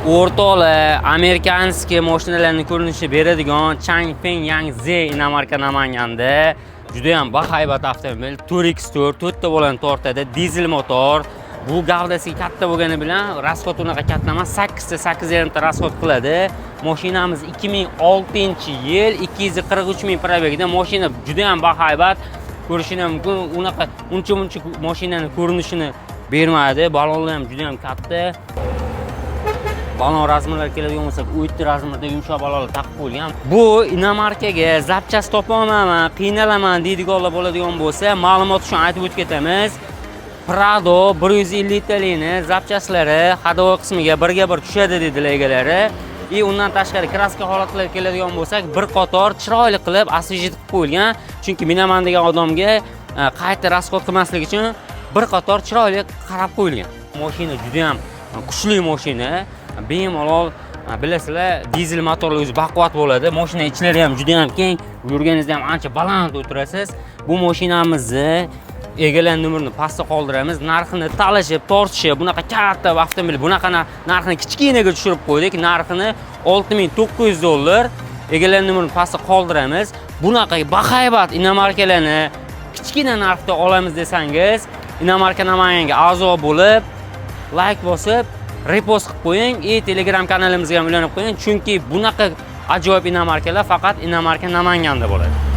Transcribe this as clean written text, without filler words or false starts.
O'rtoqlar, amerikanskiy mashinalarning ko'rinishi beradigan Changpeng Yang Z inomarka Namanganda juda ham bahaybat avtomobil. 4x4 to'rtta bo'lani tortadi, dizel motor. Bu gavdasi katta bo'lgani bilan rasxod unaqa katta emas, 8 ta 8,5 ta rasxod qiladi. Mashinamiz 2006-yil 243 ming probegda. Mashina juda ham bahaybat. Ko'rishinglar mumkin. Unaqa uncha-muncha mashinaning ko'rinishini bermadi. Balonlar ham juda ham katta. Balon razmerlar keladigan bo'lsa, 7 razmerda yumshoq balonlar taqib qo'yilgan. Bu inomarkaga zapchast topolmayman, qiynalaman deydiganlar bo'ladigan bo'lsa, ma'lumot uchun aytib o'tib ketamiz. Prado 150 talikni zapchastlari ходовой qismiga birga bir tushadi dedilar egalari. Undan tashqari kraska holatlar keladigan bo'lsak, bir qator chiroyli qilib osvejit qilib qo'yilgan. Chunki minaman degan odamga qayta rasxod qilmaslik uchun bir qator chiroyli qarab qo'yilgan. Mashina juda ham kuchli mashina. Bemalol bilasizlar, dizel motorli o'zi baquvvat bo'ladi. Mashina ichlari ham juda ham keng, yurganingizda ham ancha baland o'tirasiz. Bu mashinamizni egalar nomerini pastda qoldiramiz. Narxini talashib, tortishib, bunaqa katta avtomobil, bunaqa narxini kichkinaga tushirib qo'ydik. Narxini $6,900. Egalar nomerini pastda qoldiramiz. Bunaqa bahaybat inomarkalarni kichkina narxda olamiz desangiz, inomarka Namanganga a'zo bo'lib, like bosib, repost qilib qo'ying, Telegram kanalimizga ham ulanib qo'ying, chunki bunaqa ajoyib inomarkalar faqat inomarka Namanganda bo'ladi.